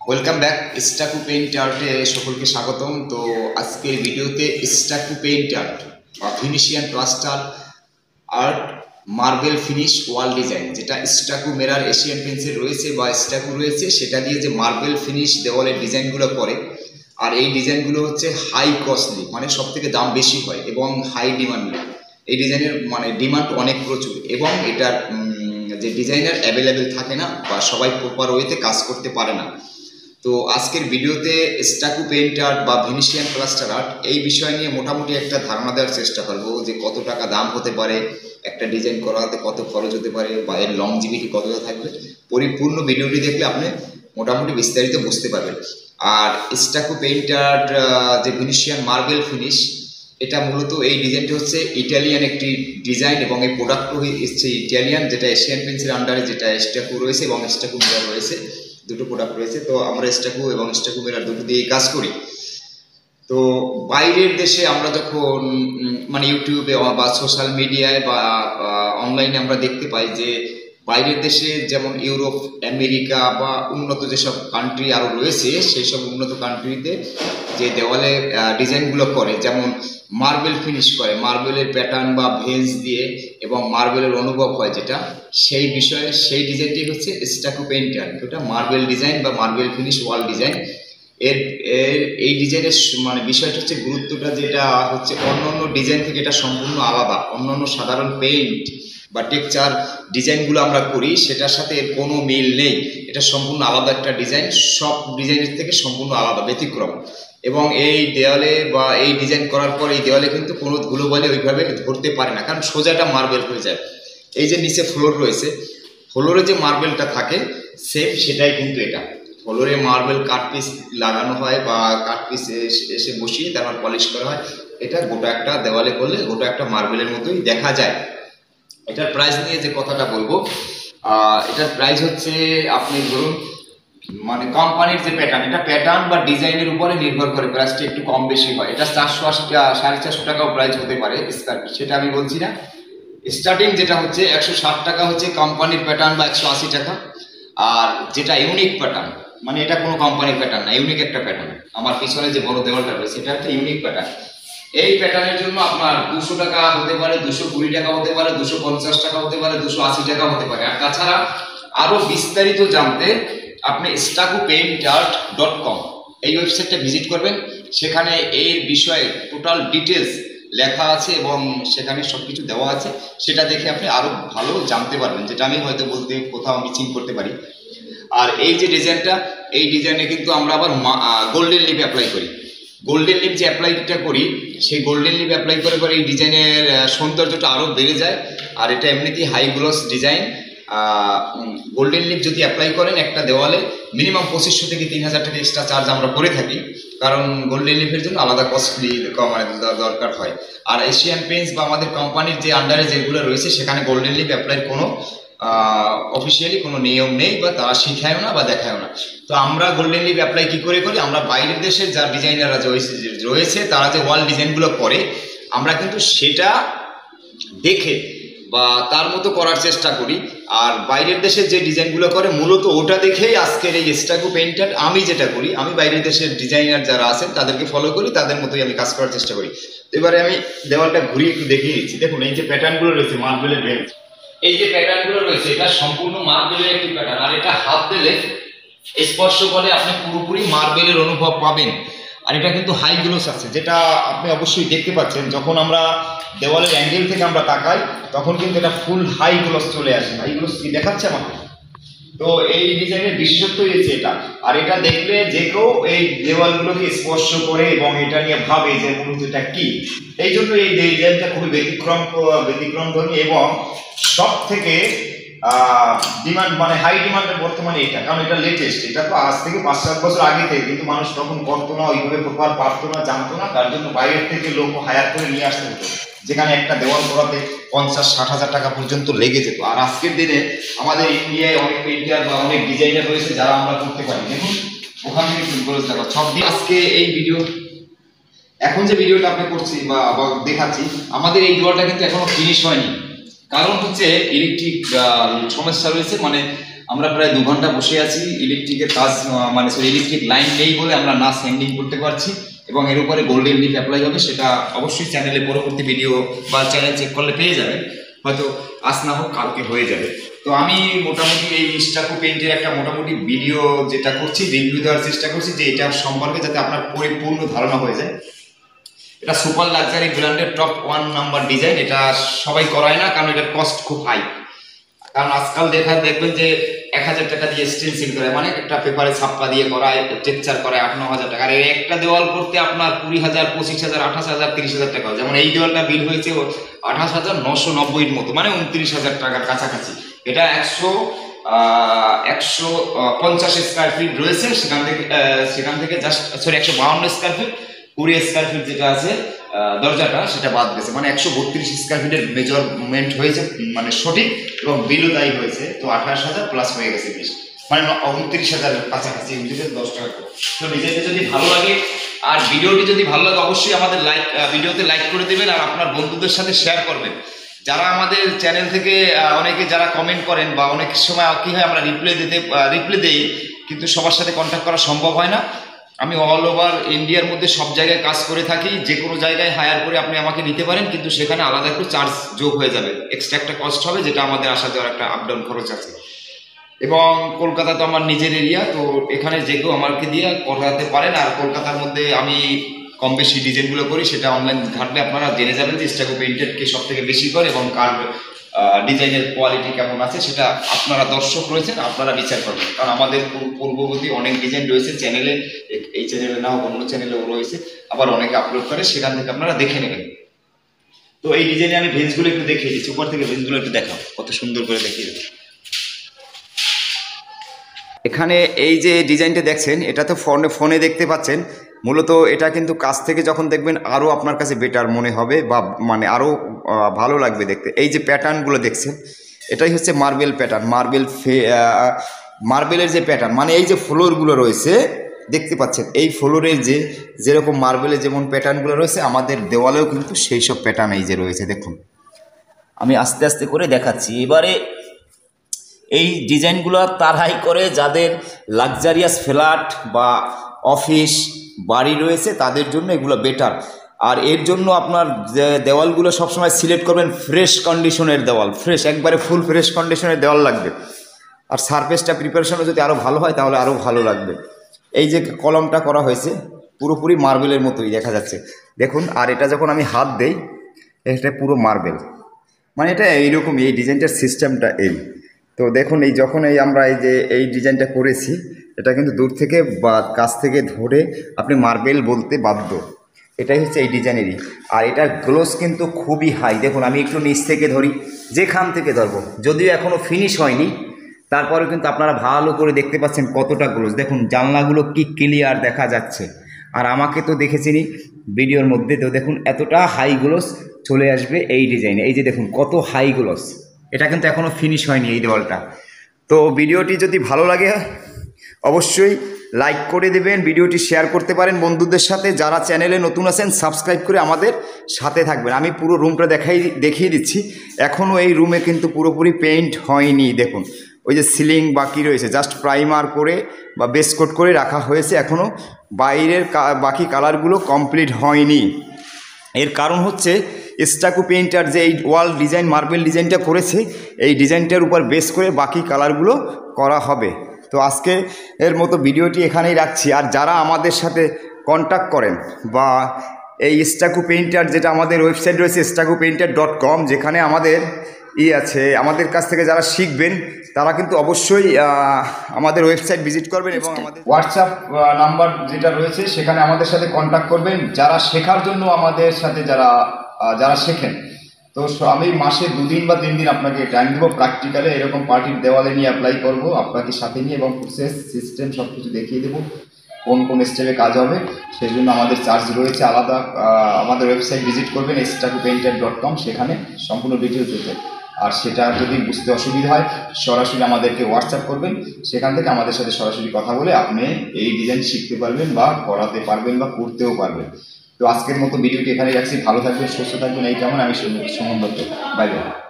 Welcome back স্টাকু paint আর্টে সকলকে স্বাগতম। তো আজকের ভিডিওতে স্টাকু পেইন্ট আর্ট বা Phoenician plaster art marble finish ওয়াল ডিজাইন, যেটা স্টাকু মিরর এশিয়ান পেন্সিল রয়েছে বা স্টাকু রয়েছে, সেটা দিয়ে যে মার্বেল ফিনিশ দেওয়ালের ডিজাইনগুলো করে। আর এই ডিজাইনগুলো হচ্ছে হাই কস্টলি, মানে সব থেকে দাম বেশি হয় এবং হাই ডিমান্ড। এই ডিজাইনের ডিমান্ড অনেক প্রচুর এবং এটার যে ডিজাইনার অ্যাভেলেবেল থাকে না বা সবাই প্রপার ওয়েতে কাজ করতে পারে না। তো আজকের ভিডিওতে স্টাকু পেইন্ট আর্ট বা ভেনিশিয়ান প্লাস্টার আর্ট এই বিষয় নিয়ে মোটামুটি একটা ধারণা দেওয়ার চেষ্টা করবো যে কত টাকা দাম হতে পারে, একটা ডিজাইন করাতে কত খরচ হতে পারে বা এর লংজিভিটি কতটা থাকবে। পরিপূর্ণ ভিডিওটি দেখলে আপনি মোটামুটি বিস্তারিত বুঝতে পারবেন। আর স্টাকু পেইন্ট আর্ট যে ভেনিশিয়ান মার্বেল ফিনিশ, এটা মূলত এই ডিজাইনটি হচ্ছে ইটালিয়ান একটি ডিজাইন এবং এই প্রোডাক্টও হচ্ছে ইটালিয়ান, যেটা এশিয়ান পেন্সিল আন্ডারে যেটা স্টাকু রয়েছে এবং স্টাকু মিরর রয়েছে, দুটো প্রোডাক্ট রয়েছে। তো আমরা স্টাকু এবং স্টাকু মিরর দুটো দিয়ে কাজ করি। তো বাইরের দেশে আমরা যখন ইউটিউবে বা সোশ্যাল মিডিয়ায় বা অনলাইনে আমরা দেখতে পাই যে বাইরের দেশে যেমন ইউরোপ, আমেরিকা বা উন্নত যেসব কান্ট্রি আরও রয়েছে, সেই সব উন্নত কান্ট্রিতে যে দেওয়ালে ডিজাইনগুলো করে, যেমন মার্বেল ফিনিশ করে, মার্বেলের প্যাটার্ন বা ভেন্স দিয়ে এবং মার্বেলের অনুভব হয় যেটা, সেই বিষয়ে সেই ডিজাইনটি হচ্ছে স্টাকু পেইন্ট আর্ট। ওটা মার্বেল ডিজাইন বা মার্বেল ফিনিশ ওয়াল ডিজাইন। এর এই ডিজাইনের বিষয়টা হচ্ছে গুরুত্বটা, যেটা হচ্ছে অন্য ডিজাইন থেকে এটা সম্পূর্ণ আলাদা। অন্যান্য সাধারণ পেইন্ট বা টেক্সচার ডিজাইনগুলো আমরা করি, সেটার সাথে এর কোনো মিল নেই। এটা সম্পূর্ণ আলাদা একটা ডিজাইন, সব ডিজাইনের থেকে সম্পূর্ণ আলাদা, ব্যতিক্রম। এবং এই দেওয়ালে বা এই ডিজাইন করার পর এই দেওয়ালে কিন্তু কোনো ধুলোবালি ওইভাবে ধরতে পারে না, কারণ সোজাটা মার্বেল হয়ে যায়। এই যে নিচে ফ্লোর রয়েছে, ফ্লোরে যে মার্বেলটা থাকে সেম সেটাই কিন্তু এটা। ফ্লোরে মার্বেল কাটপিস লাগানো হয় বা কাটপিস এসে বসিয়ে তারপর পলিশ করা হয়। এটা গোটা একটা দেওয়ালে করলে গোটা একটা মার্বেলের মতোই দেখা যায়। এটার প্রাইস নিয়ে যে কথাটা বলবো, এটার প্রাইস হচ্ছে, আপনি ধরুন কোম্পানির যে প্যাটার্ন, এটা প্যাটার্ন বা ডিজাইনের উপরে নির্ভর করে প্রাইসটা একটু কম বেশি হয়। এটা 480 টাকা, 450 টাকাও প্রাইস হতে পারে স্কয়ার ফিট, সেটা আমি বলছি না। স্টার্টিং যেটা হচ্ছে 160 টাকা হচ্ছে কোম্পানির প্যাটার্ন বা 180 টাকা। আর যেটা ইউনিক প্যাটার্ন, এটা কোনো কোম্পানির প্যাটার্ন না, ইউনিক একটা প্যাটার্ন। আমার পিছনে যে বড় দেওয়ালটা রয়েছে এটা একটা ইউনিক প্যাটার্ন। এই প্যাটার্নের জন্য আপনার 200 টাকা হতে পারে, 220 টাকা হতে পারে, 250 টাকা হতে পারে, 280 টাকা হতে পারে। আর তাছাড়া আরো বিস্তারিত জানতে আপনি stakupaintart.com এই ওয়েবসাইটটা ভিজিট করবেন। সেখানে এর বিষয়ে টোটাল ডিটেলস লেখা আছে এবং সেখানে সবকিছু দেওয়া আছে। সেটা দেখে আপনি আরো ভালো জানতে পারবেন, যেটা আমি হয়তো বলতে কোথাও মিসিং করতে পারি। আর এই যে ডিজাইনটা, এই ডিজাইনে কিন্তু আমরা আবার গোল্ডেন লিপ অ্যাপ্লাই করি। গোল্ডেন লিপ যে অ্যাপ্লাইটা করি, সেই গোল্ডেন লিপ অ্যাপ্লাই করে পরে এই ডিজাইনের সৌন্দর্যটা আরও বেড়ে যায়। আর এটা এমনিতেই high gloss design. Golden lip যদি অ্যাপ্লাই করেন একটা দেওয়ালে, মিনিমাম 2500 থেকে 3000 টাকা এক্সট্রা চার্জ আমরা করে থাকি, কারণ গোল্ডেন লিপের জন্য আলাদা কস্টলি দরকার হয়। আর এশিয়ান পেইন্টস বা আমাদের কোম্পানির যে আন্ডারে যেগুলো রয়েছে, সেখানে গোল্ডেন লিপ অ্যাপ্লাইয়ের কোনো অফিসিয়ালি কোনো নিয়ম নেই বা তারা শিখায়ও না বা দেখায়ও না। তো আমরা গোল্ডেন লিপ অ্যাপ্লাই কি করে করি, আমরা বাইরের দেশের যা ডিজাইনাররা রয়েছে তারা যে ওয়াল ডিজাইনগুলো করে, আমরা কিন্তু সেটা দেখে বা তার মতো করার চেষ্টা করি। আর বাইরের দেশের যে ডিজাইনগুলো করে মূলত ওটা দেখেই আজকের এই স্টাকু পেইন্ট আর্ট আমি যেটা করি, আমি বাইরের দেশের ডিজাইনার যারা আছেন তাদেরকে ফলো করি, তাদের মতোই আমি কাজ করার চেষ্টা করি। এবারে আমি দেওয়ালটা ঘুরিয়ে একটু দেখিয়ে দিচ্ছি। দেখুন এই যে প্যাটার্নগুলো রয়েছে মার্বেলের বেঞ্চ, এই যে প্যাটার্নগুলো রয়েছে, এটা সম্পূর্ণ মার্বেলের একটি প্যাটার্ন। আর এটা হাত দিলে স্পর্শ করলে আপনি পুরোপুরি মার্বেলের অনুভব পাবেন। আর এটা কিন্তু হাই গ্লোস আছে, যেটা আপনি অবশ্যই দেখতে পাচ্ছেন। যখন আমরা দেওয়ালের অ্যাঙ্গেল থেকে আমরা তাকাই, তখন কিন্তু এটা ফুল হাই গ্লোস চলে আসে। হাই গ্লোস কি দেখাচ্ছে আমাকে? তো এই ডিজাইনের বিশেষত্ব হচ্ছে এটা। আর এটা দেখলে যে কেউ এই দেওয়ালগুলোকে স্পর্শ করে এবং এটা নিয়ে ভাবে যে মূলত এটা কি। এই জন্য এই ডিজাইনটা খুবই ব্যতিক্রমধর্মী এবং সব থেকে ডিমান্ড, হাই ডিমান্ডের বর্তমানে এটা, কারণ এটা লেটেস্ট। এটা তো আজ থেকে 5-7 বছর আগে থেকে, কিন্তু মানুষ তখন করতো না, ওইভাবে প্রপার পারতো না, জানতো না। তার জন্য বাইরের থেকে লোক হায়ার করে নিয়ে আসতে হতো, যেখানে একটা দেওয়াল করাতে 50-60 হাজার টাকা পর্যন্ত লেগে যেত। আর আজকের দিনে আমাদের ইন্ডিয়ায় অনেক পেইন্টার বা অনেক ডিজাইনার রয়েছে যারা আমরা করতে পারি। দেখুন ওখান থেকে সব দিয়ে আজকে এই ভিডিও, এখন যে ভিডিওটা আপনি করছি বা দেখাচ্ছি, আমাদের এই দেওয়ালটা কিন্তু এখনো ফিনিশ হয়নি। কারণ হচ্ছে ইলেকট্রিক সমস্যা রয়েছে, আমরা প্রায় 2 ঘন্টা বসে আছি। ইলেকট্রিকের কাজ মানে ইলেকট্রিক লাইন নেই বলে আমরা না স্যান্ডিং করতে পারছি, এবং এর উপরে গোল্ডেন লিফ অ্যাপ্লাই হবে। সেটা অবশ্যই চ্যানেলে পরবর্তী ভিডিও বা চ্যানেল চেক করলে পেয়ে যাবেন, হয়তো আজ না হোক কালকে হয়ে যাবে। তো আমি মোটামুটি এই স্টাকো পেইন্টের একটা মোটামুটি ভিডিও যেটা করছি, রিভিউ দেওয়ার চেষ্টা করছি যে এটা সম্পর্কে যাতে আপনার পরিপূর্ণ ধারণা হয়ে যায়। এটা সুপার লাক্সারি ব্র্যান্ডের টপ 1 নাম্বার ডিজাইন। এটা সবাই করায় না, কারণ এটার কস্ট খুব হাই। কারণ আজকাল দেখবেন যে 1000 টাকা দিয়ে স্টেনসিল করে, মানে একটা পেপারে ছাপ্পা দিয়ে করায়, টেক্সচার করায় 8-9 হাজার টাকা। আর একটা দেওয়াল করতে আপনার 20,000, 25,000, 28,000, 30,000 টাকা। যেমন এই দেওয়ালটা বিল হয়েছে 28,990 মতো, মানে 29,000 টাকার কাছাকাছি। এটা 150 স্কোয়ার ফিট রয়েছে, সেখান থেকে just 152 square feet, 20 square feet যেটা আছে দরজাটা সেটা বাদ গেছে, মানে 132 স্কোয়ার ফিটের মেজারমেন্ট হয়েছে, মানে সঠিক, এবং বিলও তাই হয়েছে। তো 28,000 প্লাস হয়ে গেছে 20, মানে 29,000 কাছাকাছি, 10 টাকা। তো ডিজাইনটা যদি ভালো লাগে আর ভিডিওটি যদি ভালো লাগে, অবশ্যই আমাদের ভিডিওতে লাইক করে দেবেন আর আপনার বন্ধুদের সাথে শেয়ার করবেন। যারা আমাদের চ্যানেল থেকে অনেকে যারা কমেন্ট করেন, বা অনেক সময় কী হয় আমরা রিপ্লাই দেই, কিন্তু সবার সাথে কন্ট্যাক্ট করা সম্ভব হয় না। আমি অল ওভার ইন্ডিয়ার মধ্যে সব জায়গায় কাজ করে থাকি। যে কোনো জায়গায় হায়ার করে আপনি আমাকে নিতে পারেন, কিন্তু সেখানে আলাদা একটু চার্জ যোগ হয়ে যাবে, এক্সট্রা একটা কস্ট হবে, যেটা আমাদের আসা যাওয়ার একটা আপ ডাউন খরচ আছে। এবং কলকাতা তো আমার নিজের এরিয়া, তো এখানে যে কেউ আমাকে দিয়ে করাতে পারেন। আর কলকাতার মধ্যে আমি কম বেশি ডিজাইনগুলো করি, সেটা অনলাইন ঘাটলে আপনারা জেনে যাবেন যে স্টাকো পেইন্টেড কে সব থেকে বেশি করে, এবং কার ডিজাইনের কোয়ালিটি কেমন আছে, সেটা আপনারা দর্শক রয়েছেন, আপনারা বিচার করবেন। কারণ আমাদের পূর্ববর্তী অনেক ডিজাইন রয়েছে চ্যানেলে, এই চ্যানেলে না হোক অন্য চ্যানেলেও রয়েছে, আবার অনেকে আপলোড করে, সেখান থেকে আপনারা দেখে নেবেন। তো এই ডিজাইনে আমি ভেন্সগুলো একটু দেখিয়ে দিচ্ছি, উপর থেকে ভেন্সগুলো একটু দেখাও, কত সুন্দর করে দেখিয়ে দিচ্ছি। এখানে এই যে ডিজাইনটা দেখছেন, এটা তো ফোনে দেখতে পাচ্ছেন, মূলত এটা কিন্তু কাছ থেকে যখন দেখবেন আরও আপনার কাছে বেটার মনে হবে, বা মানে আরও ভালো লাগবে দেখতে। এই যে প্যাটার্নগুলো দেখছেন, এটাই হচ্ছে মার্বেল প্যাটার্ন, মার্বেলের যে প্যাটার্ন, মানে এই যে ফ্লোরগুলো রয়েছে দেখতে পাচ্ছেন, এই ফ্লোরের যেরকম মার্বেলের যেমন প্যাটার্নগুলো রয়েছে, আমাদের দেওয়ালেও কিন্তু সেই সব প্যাটার্ন এই যে রয়েছে। দেখুন, আমি আস্তে আস্তে করে দেখাচ্ছি। এবারে এই ডিজাইনগুলো তারাই করে যাদের লাক্সারিয়াস ফ্ল্যাট বা অফিস বাড়ি রয়েছে, তাদের জন্য এগুলো বেটার। আর এর জন্য আপনার দেওয়ালগুলো সবসময় সিলেক্ট করবেন ফ্রেশ কন্ডিশনের দেওয়াল, ফ্রেশ একবারে ফুল ফ্রেশ কন্ডিশনের দেওয়াল লাগবে। আর সারফেসটা প্রিপারেশনও যদি আরও ভালো হয় তাহলে আরও ভালো লাগবে। এই যে কলমটা করা হয়েছে পুরোপুরি মার্বেলের মতোই দেখা যাচ্ছে, দেখুন। আর এটা যখন আমি হাত দেই, এটা পুরো মার্বেল, মানে এটা এইরকম, এই ডিজাইনটার সিস্টেমটা এই। তো দেখুন, এই যখন আমরা এই ডিজাইনটা করেছি, এটা কিন্তু দূর থেকে বা কাছ থেকে ধরে আপনি মার্বেল বলতে বাধ্য। এটাই হচ্ছে এই ডিজাইনেরই। আর এটার গ্লোস কিন্তু খুবই হাই। দেখুন, আমি একটু নিচ থেকে ধরি, যেখান থেকে ধরবো, যদিও এখনও ফিনিশ হয়নি, তারপরেও কিন্তু আপনারা ভালো করে দেখতে পাচ্ছেন কতটা গ্লোস। দেখুন, জানলাগুলো কি ক্লিয়ার দেখা যাচ্ছে। আর আমাকে তো দেখেছিনি ভিডিওর মধ্যে, তো দেখুন এতটা হাই গ্লোস চলে আসবে এই ডিজাইনে। এই যে দেখুন কত হাই গ্লোস, এটা কিন্তু এখনও ফিনিশ হয়নি এই দেওয়ালটা। তো ভিডিওটি যদি ভালো লাগে অবশ্যই লাইক করে দেবেন, ভিডিওটি শেয়ার করতে পারেন বন্ধুদের সাথে। যারা চ্যানেলে নতুন আছেন সাবস্ক্রাইব করে আমাদের সাথে থাকবেন। আমি পুরো রুমটা দেখিয়ে দিচ্ছি। এখনও এই রুমে কিন্তু পুরোপুরি পেইন্ট হয়নি। দেখুন, ওই যে সিলিং বাকি রয়েছে, জাস্ট প্রাইমার করে বা বেস কোট করে রাখা হয়েছে, এখনও বাইরের বাকি কালারগুলো কমপ্লিট হয়নি। এর কারণ হচ্ছে স্টাকো পেইন্টার যে এই ওয়াল ডিজাইন মার্বেল ডিজাইনটা করেছে, এই ডিজাইনটার উপর বেস করে বাকি কালারগুলো করা হবে। তো আজকে এর মতো ভিডিওটি এখানেই রাখছি। আর যারা আমাদের সাথে কন্ট্যাক্ট করেন, বা এই স্টাকো পেইন্টার যেটা আমাদের ওয়েবসাইট রয়েছে stacopainter.com, যেখানে আমাদের আছে, আমাদের কাছ থেকে যারা শিখবেন তারা কিন্তু অবশ্যই আমাদের ওয়েবসাইট ভিজিট করবেন, এবং আমাদের হোয়াটসঅ্যাপ নাম্বার যেটা রয়েছে সেখানে আমাদের সাথে কন্ট্যাক্ট করবেন। যারা শেখার জন্য আমাদের সাথে যারা শেখেন, তো আমি মাসে 2 দিন বা 3 দিন আপনাকে টাইম দেবো প্র্যাকটিক্যালে, এরকম পার্টির দেওয়ালে নিয়ে অ্যাপ্লাই করবো আপনাকে সাথে নিয়ে, এবং প্রসেস সিস্টেম সব কিছু দেখিয়ে দেবো, কোন কোন স্টেপে কাজ হবে। সেই জন্য আমাদের চার্জ রয়েছে আলাদা। আমাদের ওয়েবসাইট ভিজিট করবেন stacopainter.com, সেখানে সম্পূর্ণ ডিটেলস দিতে। আর সেটা যদি বুঝতে অসুবিধা হয় সরাসরি আমাদেরকে হোয়াটসঅ্যাপ করবেন, সেখান থেকে আমাদের সাথে সরাসরি কথা বলে আপনি এই ডিজাইন শিখতে পারবেন, বা করাতে পারবেন, বা করতেও পারবেন। তো আজকের মতো ভিডিওটি এখানে রাখছি। ভালো থাকবেন, সুস্থ থাকবেন, এই কেমন। আমি সুমন দত্ত, বাই বাই।